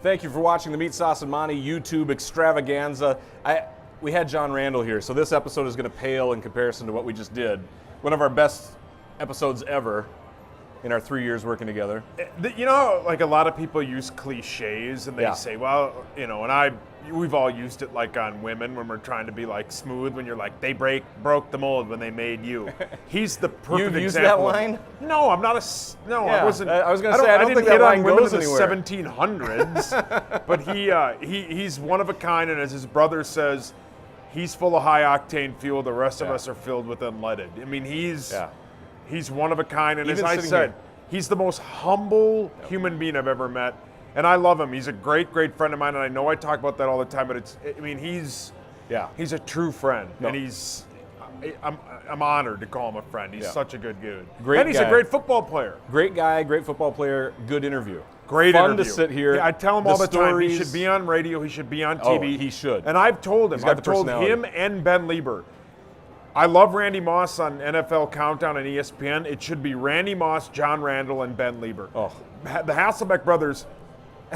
Thank you for watching the Meatsauce Monty YouTube extravaganza. We had John Randall here, so this episode is going to pale in comparison to what we just did. One of our best episodes ever in our 3 years working together. You know, like a lot of people use cliches and they say, well, you know, and we've all used it like on women when we're trying to be like smooth, when you're like, they broke the mold when they made you. He's the perfect You've used example. that line? No, I'm not I wasn't. I was going to say, I don't think that line goes anywhere. I didn't hit on women in the 1700s, but he's one of a kind, and as his brother says, he's full of high octane fuel. The rest of us are filled with unleaded. I mean, he's one of a kind, and Even as I said, he's the most humble human being I've ever met, and I love him. He's a great, great friend of mine, and I know I talk about that all the time, but he's a true friend, and I'm honored to call him a friend. He's such a good dude. And he's a great football player. Great guy, great football player, good interview. Great Fun interview. to sit here. Yeah, I tell him all the time, he should be on radio, he should be on TV. Oh, he should. And I've told him, I've told him and Ben Lieber, I love Randy Moss on NFL Countdown and ESPN. It should be Randy Moss, John Randall, and Ben Lieber. Oh. The Hasselbeck brothers,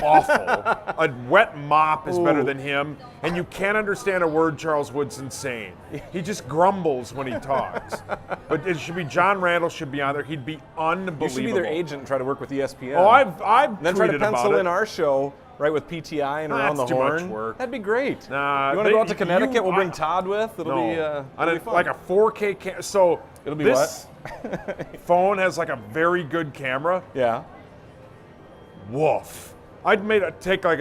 awful. A wet mop is better than him, and you can't understand a word Charles Woodson's saying. He just grumbles when he talks. But it should be John Randall should be on there. He'd be unbelievable. You should be their agent and try to work with ESPN. Oh, I've and then try to tweeted about pencil it. in our show. Right, with PTI and Around the Horn. That's too much work. That'd be great. Nah, you want to go out to Connecticut? We'll bring Todd with. It'll be fun. Like a 4K camera. So it'll be this phone has like a very good camera. Yeah. Woof. I took a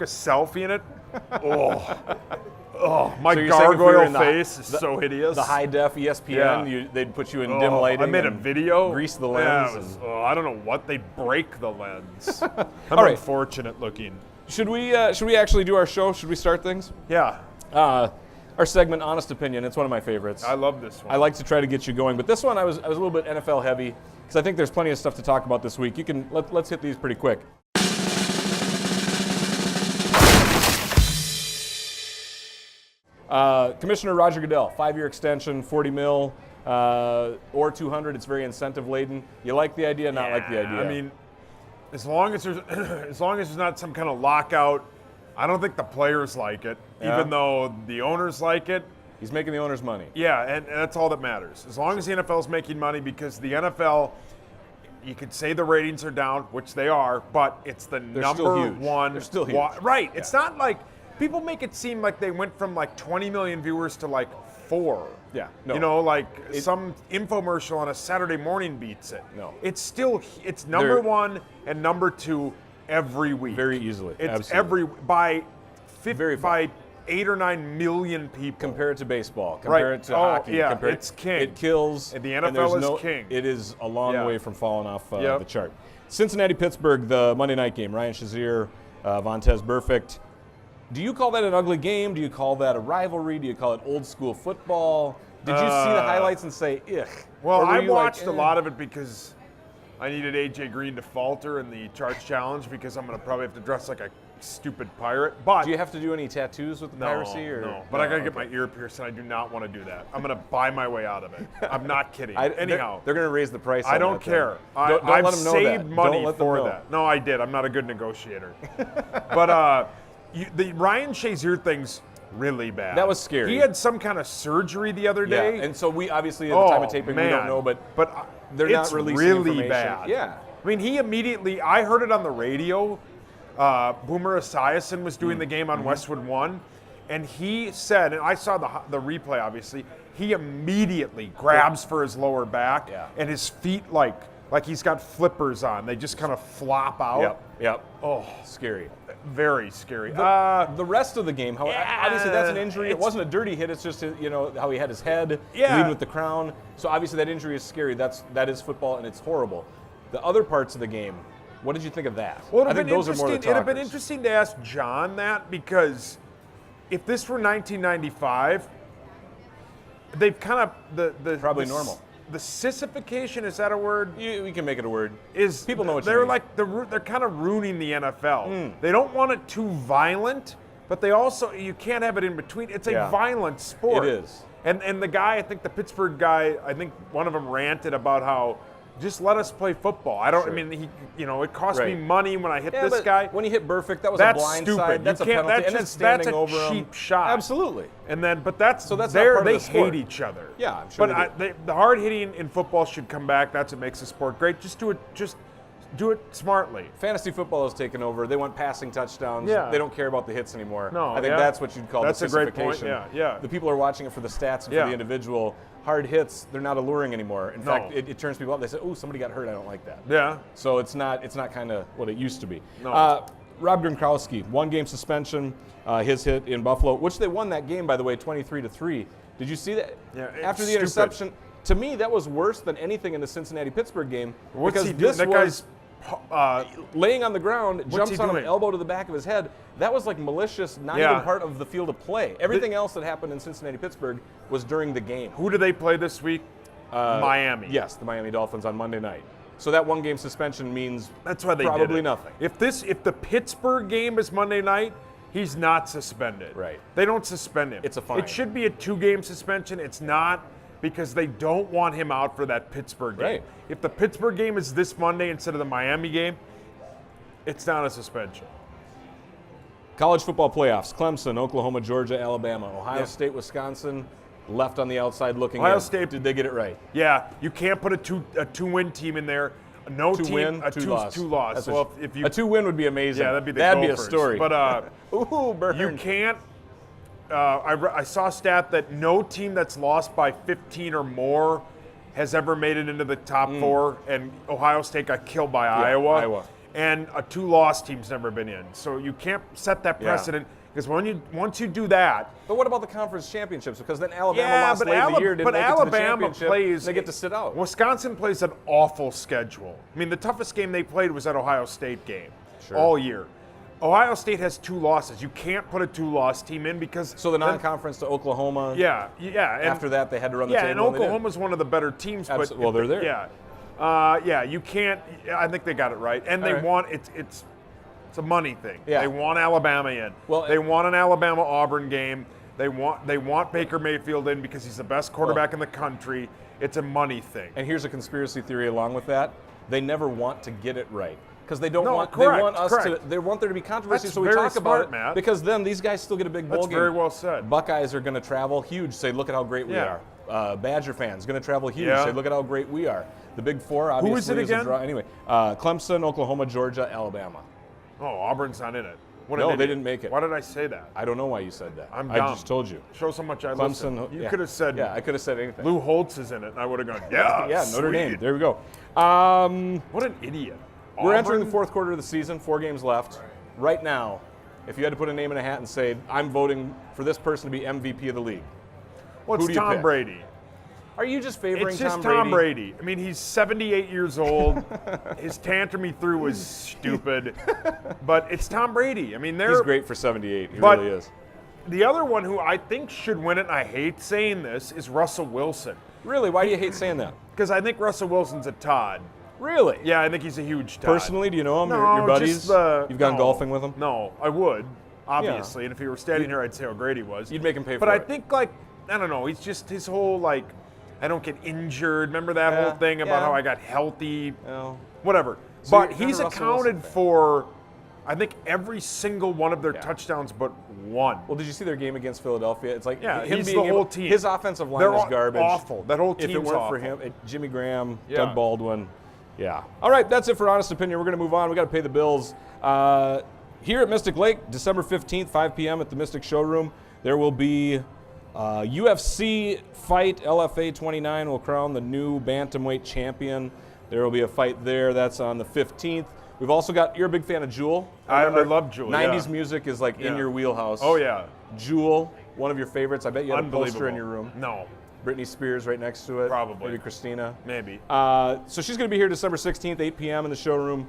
selfie in it. My so gargoyle face is so hideous. The high def ESPN, they'd put you in dim lighting. I made a video. Grease the lens. I don't know what, they break the lens. I'm unfortunate looking. Should we actually do our show? Should we start things? Yeah. Our segment, Honest Opinion, it's one of my favorites. I love this one. I like to try to get you going, but this one I was a little bit NFL heavy because I think there's plenty of stuff to talk about this week. Let's hit these pretty quick. Commissioner Roger Goodell, 5-year extension, $40 million or $200. It's very incentive laden. You like the idea? Not like the idea? I mean, as long as there's not some kind of lockout, I don't think the players like it. Even though the owners like it. He's making the owners money. Yeah, and that's all that matters. As long as the NFL is making money, because the NFL, you could say the ratings are down, which they are, but it's the number one. They're still huge. Right. Yeah. It's not like people make it seem like they went from like 20 million viewers to like 4. Yeah. No. You know, like some infomercial on a Saturday morning beats it. No. It's number 1 and number 2 every week. Very easily. It's absolutely. by 8 or 9 million people. Compare it to baseball. Compare it to hockey. Yeah, it's king. It kills. And the NFL is king. It is a long way from falling off the chart. Cincinnati-Pittsburgh, the Monday night game. Ryan Shazier, Vontaze Burfict. Do you call that an ugly game? Do you call that a rivalry? Do you call it old school football? Did you see the highlights and say, ugh? Well, I watched a lot of it because I needed AJ Green to falter in the Charts Challenge because I'm going to probably have to dress like a stupid pirate. But do you have to do any tattoos with the piracy? No, but I got to get my ear pierced, and I do not want to do that. I'm going to buy my way out of it. I'm not kidding. Anyhow. They're going to raise the price. I don't care. Don't I've let them know saved that. money for that. No, I did. I'm not a good negotiator. But the Ryan Shazier thing's really bad. That was scary. He had some kind of surgery the other day. And so we obviously at the time of taping we don't know, but they're not releasing really information. Bad. Yeah. I mean, he immediately. I heard it on the radio. Boomer Esiason was doing the game on Westwood One, and he said, and I saw the replay. Obviously, he immediately grabs for his lower back, and his feet like he's got flippers on. They just kind of flop out. Yep. Oh, scary. Very scary. The rest of the game, obviously that's an injury. It wasn't a dirty hit. It's just how he had his head lead with the crown. So obviously that injury is scary. That is football, and it's horrible. The other parts of the game, what did you think of that? Well, I think those are more the talkers. It'd have been interesting to ask John that, because if this were 1995, they've kind of probably normal. The sissification, is that a word? We can make it a word. People know what you mean. They're kind of ruining the NFL. They don't want it too violent, but you can't have it in between. It's a violent sport. It is. And the guy, I think the Pittsburgh guy, I think one of them ranted about how just let us play football. I don't. Sure. I mean, it cost me Right. money when I hit Yeah, this but guy. when he hit Burfict, that was That's a blind stupid. side. That's You a can't- penalty. that's And then just- standing that's a over him. cheap shot. Absolutely. And then, but that's So that's not they're- part of they the sport. hate each other. Yeah, I'm sure But they do. the hard hitting in football should come back. That's what makes the sport great. Just do it. Just do it smartly. Fantasy football has taken over. They want passing touchdowns. Yeah. They don't care about the hits anymore. No, I think yeah. that's what you'd call That's the a great point. sissification. Yeah. The people are watching it for the stats and Yeah. for the individual. Hard hits, they're not alluring anymore. In No. fact, it turns people off. They say, "Oh, somebody got hurt. I don't like that." Yeah. So it's not kind of what it used to be. No. Rob Gronkowski, 1-game suspension, his hit in Buffalo, which they won that game, by the way, 23-3. Did you see that? Yeah, it's After the stupid. interception, to me, that was worse than anything in the Cincinnati-Pittsburgh game. What's because he doing? this That was guy's. laying on the ground, jumps he on an doing? elbow to the back of his head. That was like malicious, not Yeah. even part of the field of play. Everything else that happened in Cincinnati-Pittsburgh was during the game. Who do they play this week? Miami. Yes, the Miami Dolphins on Monday night. So that 1-game suspension means That's why they probably did it. nothing. If the Pittsburgh game is Monday night, he's not suspended. Right. They don't suspend him. It's a fine. It should be a 2-game suspension. It's not because they don't want him out for that Pittsburgh game. Right. If the Pittsburgh game is this Monday instead of the Miami game, it's not a suspension. College football playoffs: Clemson, Oklahoma, Georgia, Alabama, Ohio Yeah. State, Wisconsin. Left on the outside looking Ohio in. State- Did they get it right? Yeah, you can't put a two-win team in there. No Two team, win, a two two loss. loss. That's Well, what if you a 2-win would be amazing. Yeah, that'd be the a Gophers. story. But ooh, burn. you can't. I saw a stat that no team that's lost by 15 or more has ever made it into the top 4, and Ohio State got killed by Iowa. And a 2-loss team's never been in. So you can't set that Yeah. precedent because once you do that, But what about the conference championships? Because then Alabama yeah, lost but, late in the year, didn't make it to the Alabama championship. plays. They get to sit out. Wisconsin plays an awful schedule. I mean, the toughest game they played was that Ohio State game Sure. all year. Ohio State has 2 losses. You can't put a 2-loss team in because So the then- non-conference to Oklahoma. Yeah. And After that, they had to run the yeah, table. and and they did. Oklahoma's one of the better teams. But Well, they're there. Yeah. Yeah, you can't. I think they got it right, and they All right. want it's a money thing. Yeah. They want Alabama in. Well, they want an Alabama-Auburn game. They want Baker Mayfield in because he's the best quarterback in the country. It's a money thing. And here's a conspiracy theory along with that: they never want to get it right because they don't No, want. correct, They want us correct. to. They want there to be controversy, That's so we very talk smart, about it. Matt. Because then these guys still get a big bowl That's game. very well said. Buckeyes are going to travel huge. Say, look at how great we Yeah. are. Badger fans going to travel huge. Yeah. Say, look at how great we are. The Big Four, obviously, is it a again? draw. Anyway, Clemson, Oklahoma, Georgia, Alabama. Oh, Auburn's not in it. What an No, they idiot. didn't make it. Why did I say that? I don't know why you said that. I'm I dumb. just told you. Shows how much I Clemson. listen. You yeah. could have said. Yeah, I could have said anything. Lou Holtz is in it, and I would have gone. Yeah. Yeah, Notre sweet. Dame. There we go. What an idiot. We're entering the Auburn? 4th quarter of the season, 4 games left. Right now, if you had to put a name in a hat and say, I'm voting for this person to be MVP of the league, Well, who it's do you Tom pick? Brady. Are you just favoring It's just Tom Tom Brady? Brady. I mean, he's 78 years old. His tantrum he threw was stupid, but it's Tom Brady. I mean, He's great for 78. He But- really is. The other one who I think should win it, and I hate saying this, is Russell Wilson. Really? Why do you hate saying that? Because I think Russell Wilson's a Todd. Really? Yeah, I think he's a huge Todd. Personally, do you know him? No, your buddies? just the- You've gone no. golfing with him? No, I would, obviously. And if he were standing here, I'd say how great he was. You'd make him pay for But I it. think, like, I don't know, he's just his whole, like, I don't get injured. Remember that Yeah, whole thing about yeah. how I got healthy? No. Whatever. So But you're not he's a Russell accounted Wilson fan. for, I think, every single one of their Yeah. touchdowns but one. Well, did you see their game against Philadelphia? It's like Yeah, him he's being the whole able, team. His offensive line They're is garbage. awful. That whole If it team's weren't awful. for him, Jimmy Graham, Yeah. Doug Baldwin. Yeah. All right, that's it for Honest Opinion. We're going to move on. We got to pay the bills. Here at Mystic Lake, December 15th, 5 p.m. at the Mystic Showroom, there will be UFC fight. LFA 29 will crown the new bantamweight champion. There will be a fight there. That's on the 15th. We've also got, you're a big fan of Jewel. I love Jewel, 90s yeah. music is like in Yeah. your wheelhouse. Oh, yeah. Jewel, one of your favorites. I bet you have a Unbelievable. poster in your room. No, Britney Spears right next to it. Probably. Maybe Christina. maybe. So she's going to be here December 16th, 8 p.m. in the showroom.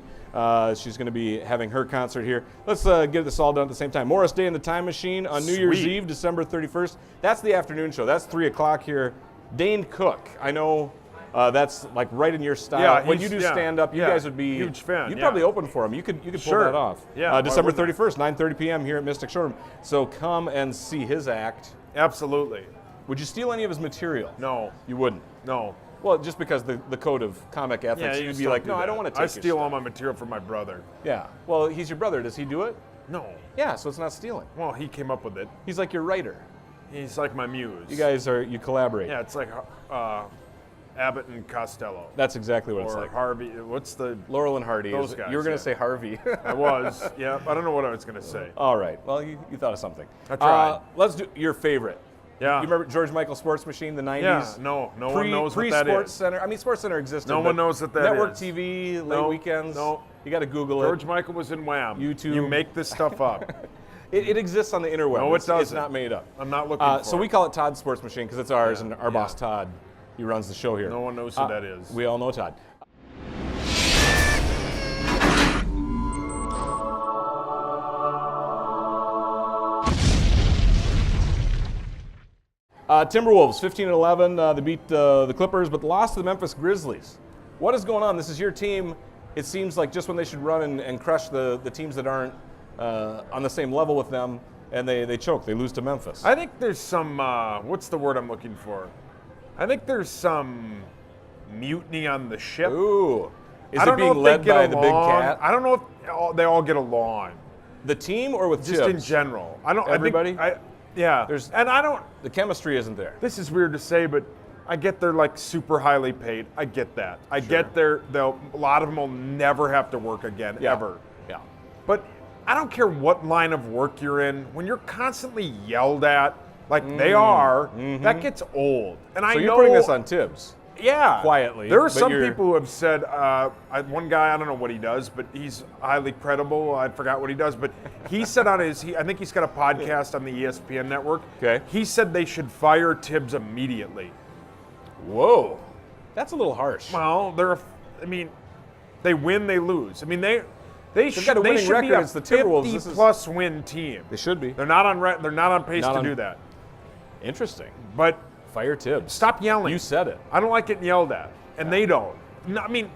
She's going to be having her concert here. Let's get this all done at the same time. Morris Day in the Time Machine on New Year's Sweet. Eve, December 31st. That's the afternoon show. That's 3 o'clock here. Dane Cook. I know that's like right in your style. Yeah, when you do he's- yeah, stand-up, you yeah. guys would be Huge fan, You'd yeah. probably open for him. You could pull Sure. that off. Yeah, why December wouldn't I? 31st, 9:30 p.m. here at Mystic Showroom. So come and see his act. Absolutely. Would you steal any of his material? No, You wouldn't. no. Well, just because the code of comic ethics, you you'd just be don't like, do no, I that. don't want to take I your steal all stuff. my material from my brother. Yeah. Well, he's your brother. Does he do it? No. Yeah, so it's not stealing. Well, he came up with it. He's like your writer. He's like my muse. You collaborate. Yeah, it's like Abbott and Costello. That's exactly what it's Or like. Harvey. What's the? Laurel and Hardy. Those guys, You were going to yeah. say Harvey. I was. Yeah. I don't know what I was going to say. All right. Well, you thought of something. I tried. Let's do your favorite. Yeah. You remember George Michael Sports Machine, the 90s? Yeah. No one knows what that Sports is. Center. I mean, Sports Center existed. No one knows what that Network is. TV, late No, weekends. no. You got to Google it. George Michael was in Wham. YouTube. You make this stuff up. It exists on the interweb. No, it It's doesn't. not made up. I'm not looking for So it. we call it Todd's Sports Machine because it's ours, Yeah, and our boss Todd, he runs the show here. No one knows who that is. We all know Todd. Timberwolves, 15-11. They beat the Clippers, but lost to the Memphis Grizzlies. What is going on? This is your team. It seems like just when they should run and crush the teams that aren't on the same level with them, and they choke. They lose to Memphis. I think there's some, what's the word I'm looking for? I think there's some mutiny on the ship. Ooh. Is I it don't know being if they led get by the big along. cat? I don't know if they all get along. The team or with Just Tibbs? in general. I don't. Everybody? Yeah. And I don't. The chemistry isn't there. This is weird to say, but I get they're like super highly paid. I get that. I get a lot of them will never have to work again, ever. Yeah. But I don't care what line of work you're in. When you're constantly yelled at, like they are, that gets old. And I So know you're putting this on Tibbs. Yeah. Quietly, There are but some you're- people who have said, one guy, I don't know what he does, but he's highly credible. I forgot what he does, but he said on I think he's got a podcast on the ESPN network. Okay. He said they should fire Tibbs immediately. Whoa. That's a little harsh. Well, they win, they lose. I mean, they should, got a winning should record. be a It's the Timberwolves. This is- 50-plus win team. They should be. They're not on pace to do that. Interesting. But Fire Tibbs. stop yelling. You said it. I don't like getting yelled at, and they don't. No, I mean,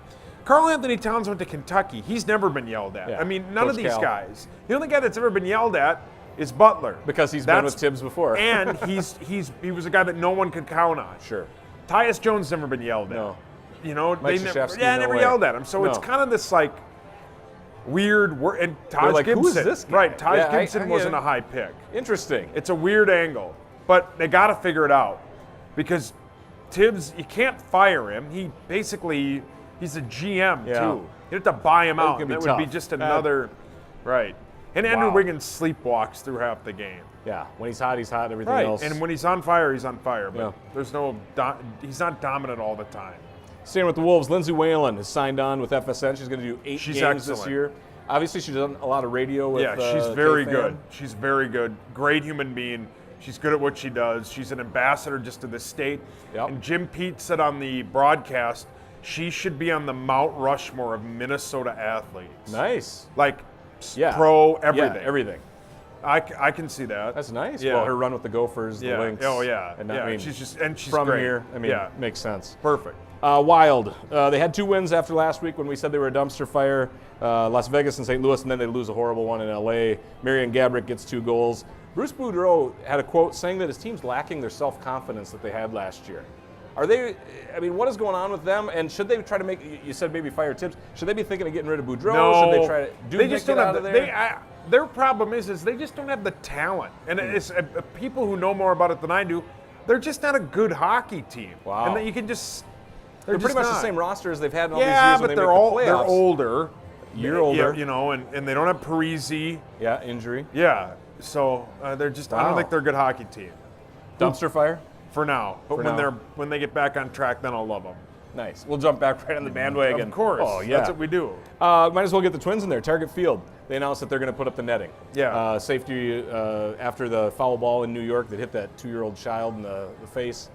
Karl Anthony Towns went to Kentucky. He's never been yelled at. Yeah. I mean, none of Coach these Cal. guys. The only guy that's ever been yelled at is Butler. Because he's been with Tibbs before. And he was a guy that no one could count on. Sure. Tyus Jones never been yelled at. No. You know, Mike they Krzyzewski, never no way. yelled at him. So it's No. kind of this like weird. And They're Taj like, Gibson, who is this guy? right? Taj Yeah, I Gibson get wasn't it. a high pick. Interesting. It's a weird angle, but they got to figure it out because Tibbs, you can't fire him. He's a GM Yeah. too. You have to buy him out. gonna be That would be tough. just another, right? And Andrew Wow. Wiggins sleepwalks through half the game. Yeah. When he's hot, he's hot. Everything Right, else. and when he's on fire, he's on fire. But Yeah. there's he's not dominant all the time. Staying with the Wolves, Lindsay Whalen has signed on with FSN. She's going to do 8 She's games this excellent. year. Obviously, she's done a lot of radio with She's very K-Fan. good. She's very good. Great human being. She's good at what she does. She's an ambassador just to the state. Yep. And Jim Pete said on the broadcast, she should be on the Mount Rushmore of Minnesota athletes. Nice. Like Yeah. pro everything. Yeah, everything. I can see that. That's nice. Yeah. Well, her run with the Gophers, yeah. the Lynx. Oh yeah. And yeah. I mean, she's from great. here. I mean, yeah. makes sense. Perfect. Wild. They had 2 wins after last week when we said they were a dumpster fire. Las Vegas and St. Louis, and then they lose a horrible one in LA. Marion Gabrick gets 2 goals. Bruce Boudreau had a quote saying that his team's lacking their self-confidence that they had last year. What is going on with them? And should they try to you said maybe fire Tibbs. Should they be thinking of getting rid of Boudreau? No, Should they try to they just don't out have of the, there? their problem is they just don't have the talent. And it's people who know more about it than I do. They're just not a good hockey team. Wow. And that you can just They're pretty just much the not. same roster as they've had in all these Yeah, years when but they they're make the playoffs. older. Year older. You know, and they don't have Parisi. Yeah, injury. Yeah. So they're just I don't Wow. think they're a good hockey team Dumpster fire? for now. But For when now. when they get back on track, then I'll love them. Nice. We'll jump back right on the bandwagon. Of course. Oh, yeah. That's what we do. Might as well get the Twins in there. Target Field. They announced that they're going to put up the netting. Yeah. Safety after the foul ball in New York that hit that 2-year-old child in the face.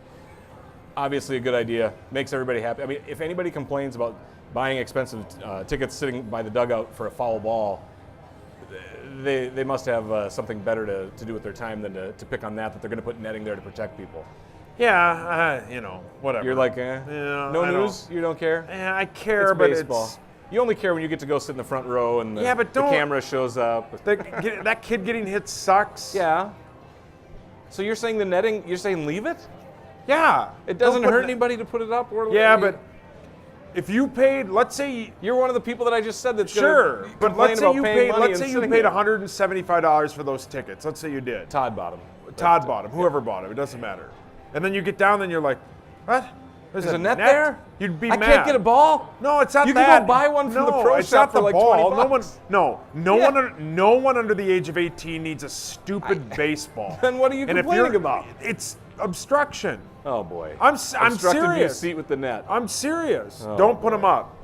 Obviously a good idea. Makes everybody happy. I mean, if anybody complains about buying expensive tickets sitting by the dugout for a foul ball, they must have something better to do with their time than to pick on that they're going to put netting there to protect people. Yeah, whatever. You're like, Yeah, no I news? You don't care? Yeah, I care, It's but baseball. it's You only care when you get to go sit in the front row and the, Yeah, but the don't- camera shows up. that kid getting hit sucks. Yeah. So you're saying the netting, you're saying leave it? Yeah. It doesn't Don't put hurt it- anybody to put it up. Or Yeah, but if you paid, let's say, you're one of the people that I just said that's sure, gonna but complain let's say about you paying paid, money let's and say you sitting paid there. $175 for those tickets. Let's say you did. Todd bought 'em. Todd bought them. Whoever bought them, it doesn't matter. And then you get down, then you're like, what? There's a net there? You'd be I mad. can't get a ball? No, it's not You that. can go buy one from the pro it's shop not for the like ball. 20 No one, bucks. no one under the age of 18 needs a stupid baseball. Then what are you And if complaining you're- about? It's obstruction. Oh boy. I'm Obstructed view serious. seat with the net. I'm serious. Oh, Don't put boy. them up.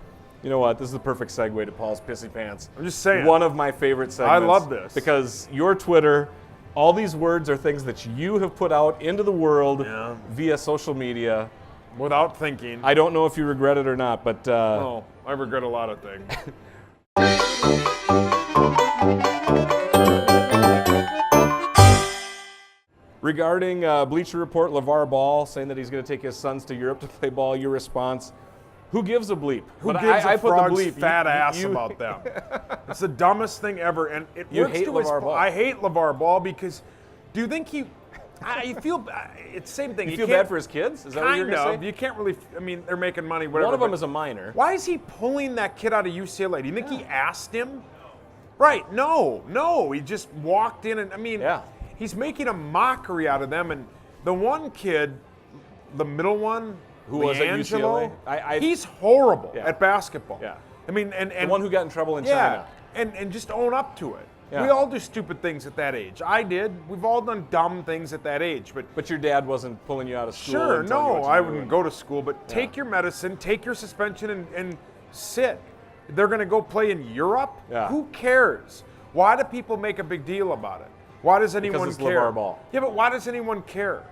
You know what? This is the perfect segue to Paul's Pissy Pants. I'm just saying. One of my favorite segments. love this. Because your Twitter, all these words are things that you have put out into the world via social media. Without thinking. I don't know if you regret it or not, but No, I regret a lot of things. regarding Bleacher Report, LeVar Ball saying that he's going to take his sons to Europe to play ball, your response, who gives a bleep? Who But gives I a put the frog's bleep. fat ass you- about them? It's the dumbest thing ever, and it You works hate to his LeVar Ball. I hate LeVar Ball because, do you think he? I feel it's the same thing. You feel bad for his kids? Is that what you're Kind going of. to say? You can't really. I mean, they're making money. Whatever. One of them but is a minor. Why is he pulling that kid out of UCLA? Do you think he asked him? Right. No. He just walked in, and I mean, Yeah. he's making a mockery out of them. And the one kid, the middle one, Who was at Leangelo, UCLA? he's horrible Yeah. at basketball. Yeah. I mean, and The one who got in trouble in yeah, China. and just own up to it. Yeah. We all do stupid things at that age. I did. We've all done dumb things at that age. But But your dad wasn't pulling you out of school. sure, and telling you no, what to I do wouldn't and- go to school. But take your medicine, take your suspension, and sit. They're going to go play in Europe? Yeah. Who cares? Why do people make a big deal about it? Why does anyone it's care? LeVar Ball. Yeah, but why does anyone care?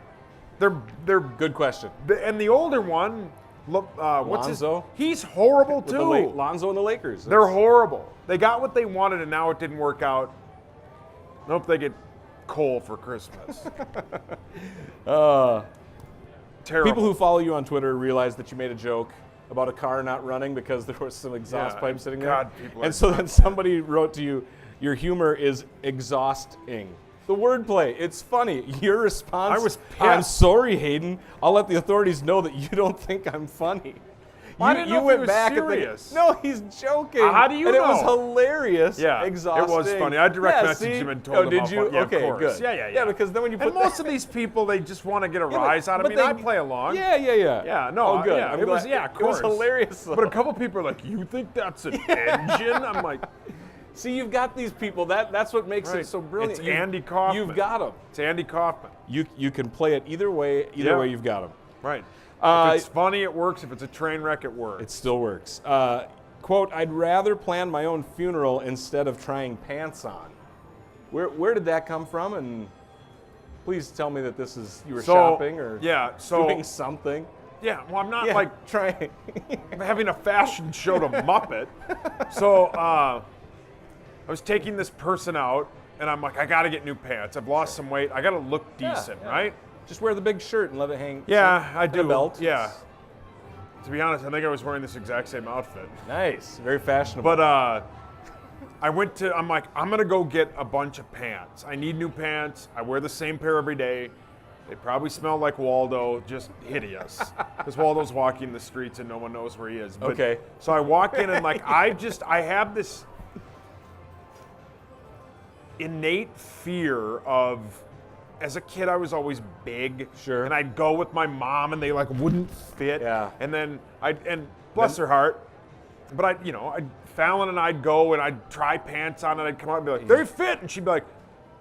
They're Good question. and the older one, what's his? Lonzo? He's horrible With too. Lonzo and the Lakers. They're horrible. They got what they wanted, and now it didn't work out. I hope they get coal for Christmas. Terrible. People who follow you on Twitter realize that you made a joke about a car not running because there was some exhaust Yeah, pipe sitting God, there. people are And so then somebody wrote to you, your humor is exhausting. The wordplay, it's funny. Your response, I was I'm pissed. sorry, Hayden. I'll let the authorities know that you don't think I'm funny. I didn't know if he was serious. No, he's joking. How do you and know? it was hilarious. Yeah, exhausting. it was funny. I direct Yeah, messaged see? him and told oh, him. did how you? fun- Yeah, okay, of course. good. Yeah. Yeah, because then when you put and most of these people, they just want to get a Yeah, rise out of but me. And I they- play along. Yeah. Yeah, no, Oh, good. yeah, I'm it was, glad- yeah, of It was course. hilarious. Though. But a couple people are like, "You think that's an engine?" I'm like, See, you've got these people. That's what makes Right. it so brilliant. It's Andy Kaufman. You've got them. "It's Andy Kaufman." You can play it either way. Either Yeah. way, you've got them. Right. Uh, If it's funny, it works. If it's a train wreck, it works. It still works. Quote, I'd rather plan my own funeral instead of trying pants on. Where did that come from? And please tell me that this is you were shopping or doing something. Yeah, well, I'm not Yeah, like trying. having a fashion show to Muppet. So I was taking this person out, and I'm like, I got to get new pants. I've lost some weight. I got to look decent, yeah. right? Just wear the big shirt and let it hang. Yeah, I and do. A belt. Yeah. To be honest, I think I was wearing this exact same outfit. Nice. Very fashionable. But I'm like, I'm going to go get a bunch of pants. I need new pants. I wear the same pair every day. They probably smell like Waldo, just hideous. Because Waldo's walking the streets and no one knows where he is. But, Okay. So I walk in and like, I have this innate fear of, as a kid, I was always big. Sure. And I'd go with my mom and they like wouldn't fit. Yeah. And then bless her heart, but Fallon and I'd go and I'd try pants on and I'd come out and be like, they fit. And she'd be like,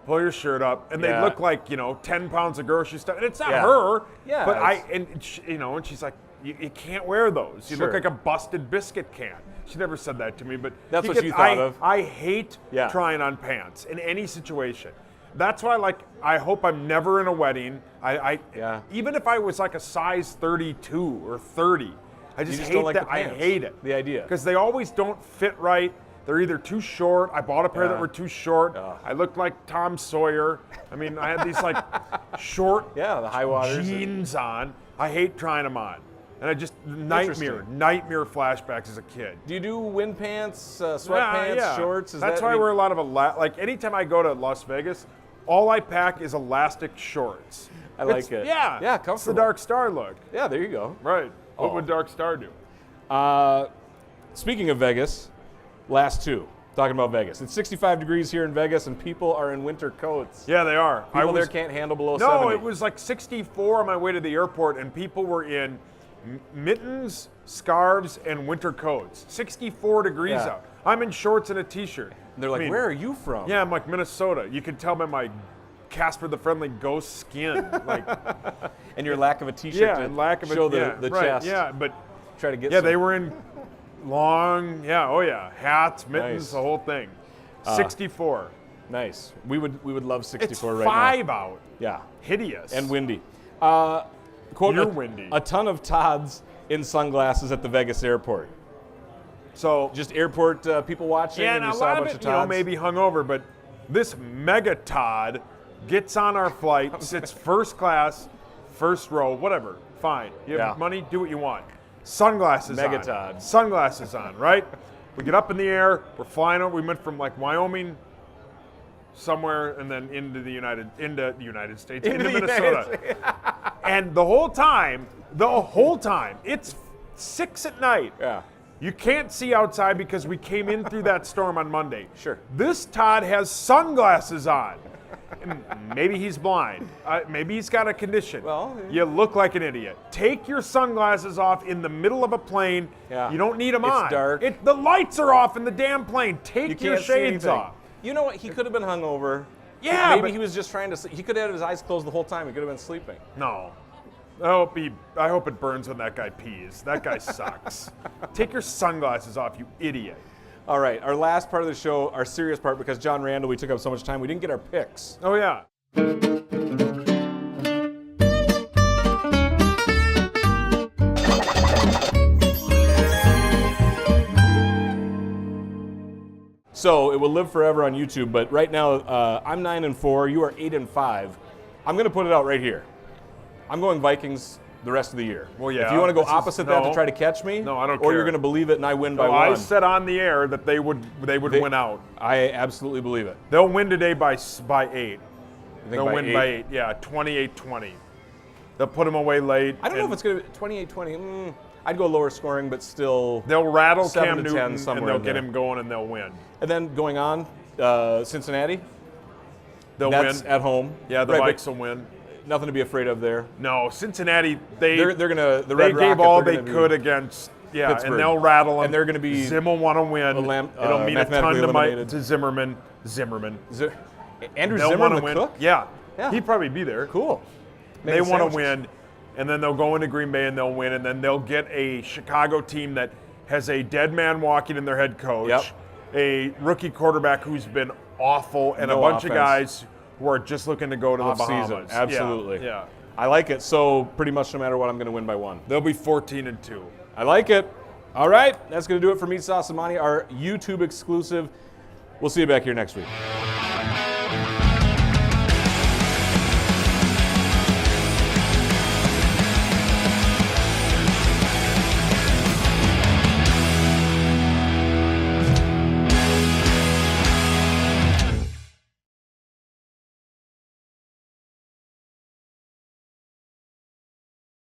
pull your shirt up. And they'd Yeah. look like, 10 pounds of grocery stuff. And it's not Yeah. her. Yeah, But it's- and she's like, you can't wear those. You Sure. look like a busted biscuit can. She never said that to me, but That's what you thought of. I hate Yeah. trying on pants in any situation. That's why, I hope I'm never in a wedding. Yeah. Even if I was like a size 32 or 30, I just just hate don't like that. the I pants, hate it. the idea. Because they always don't fit right. They're either too short. I bought a pair Yeah. that were too short. Ugh. I looked like Tom Sawyer. I mean, I had these short Yeah, the high waters. jeans on. I hate trying them on. And I just nightmare flashbacks as a kid. Do you do wind pants, sweatpants, shorts? That's why I wear a lot of anytime I go to Las Vegas, all I pack is elastic shorts. I like it. Yeah. Yeah, It's the comfortable. Dark Star look. Yeah, there you go. Right. What Oh. would Dark Star do? Speaking of Vegas, last two. Talking about Vegas. It's 65 degrees here in Vegas, and people are in winter coats. Yeah, they are. People there can't handle below No, 70. it was like 64 on my way to the airport, and people were in mittens, scarves, and winter coats. 64 degrees Yeah. out. I'm in shorts and a t-shirt. And they're like, where are you from? Yeah, I'm like Minnesota. You can tell by my Casper the Friendly Ghost skin. Like, And your lack of a t-shirt yeah, to and lack of show it. the right, chest. Yeah, but Try to get yeah, some. they were in long, hats, mittens, Nice. the whole thing. 64. Nice. We would love 64 It's right now. 5 out. Yeah. Hideous. And windy. Quote, You're windy. A ton of Todds in sunglasses at the Vegas airport. So Just airport people watching, yeah, and and you a saw lot a of bunch it, of Todds. maybe hungover, but this mega Todd gets on our flight, sits first class, first row, whatever. Fine. You have Yeah. money, do what you want. Sunglasses Mega on. Todd. Sunglasses on, right? We get up in the air, we're flying over. We went from like Wyoming somewhere and then into the United States, into the Minnesota. And the whole time, it's 6 at night. Yeah. You can't see outside because we came in through that storm on Monday. Sure. This Todd has sunglasses on. And maybe he's blind. Maybe he's got a condition. Well, you look like an idiot. Take your sunglasses off in the middle of a plane. Yeah. You don't need them It's on. dark. The lights are off in the damn plane. Take You your can't see shades anything. off. You know what? He could have been hungover. Yeah, Maybe but- he was just trying to sleep. He could have had his eyes closed the whole time. He could have been sleeping. No. I hope it burns when that guy pees. That guy sucks. Take your sunglasses off, you idiot. All right, our last part of the show, our serious part, because John Randall, we took up so much time, we didn't get our picks. Oh, yeah. So it will live forever on YouTube, but right now I'm 9-4, you are 8-5. I'm going to put it out right here. I'm going Vikings the rest of the year. Well, yeah, If you want to go this is- opposite that to no. try to catch me, No, I don't or care. you're going to believe it and I win by So one. I said on the air that they would win out. I absolutely believe it. They'll win today by 8. You think They'll win by 8. Yeah, 28-20. They'll put them away late. I don't know if it's going to be 28-20. I'd go lower scoring, but still. They'll rattle 7 Cam to 10 Newton and somewhere they'll in get there. him going and they'll win. And then going on, Cincinnati. They'll That's win. at home. Yeah, the Right, Vikes will win. but nothing to be afraid of there. No, Cincinnati. They're gonna. The They Red gave Rocket, all they're they gonna could be against. Yeah, Pittsburgh. and they'll rattle them. And they're gonna be Zim will want to win. It'll mean a ton mathematically to eliminated. to Zimmerman. Andrew They'll Zimmerman, want to the win. cook. Yeah. Yeah. He'd probably be there. Cool. They Making want to sandwiches. win, and then they'll go into Green Bay and they'll win, and then they'll get a Chicago team that has a dead man walking in their head coach, Yep. a rookie quarterback who's been awful, and No a bunch offense. of guys who are just looking to go to the Off-season. Bahamas. Absolutely. Yeah. I like it. So pretty much no matter what, I'm going to win by one. They'll be 14-2. I like it. All right, that's going to do it for Meatsauce Monty, our YouTube exclusive. We'll see you back here next week.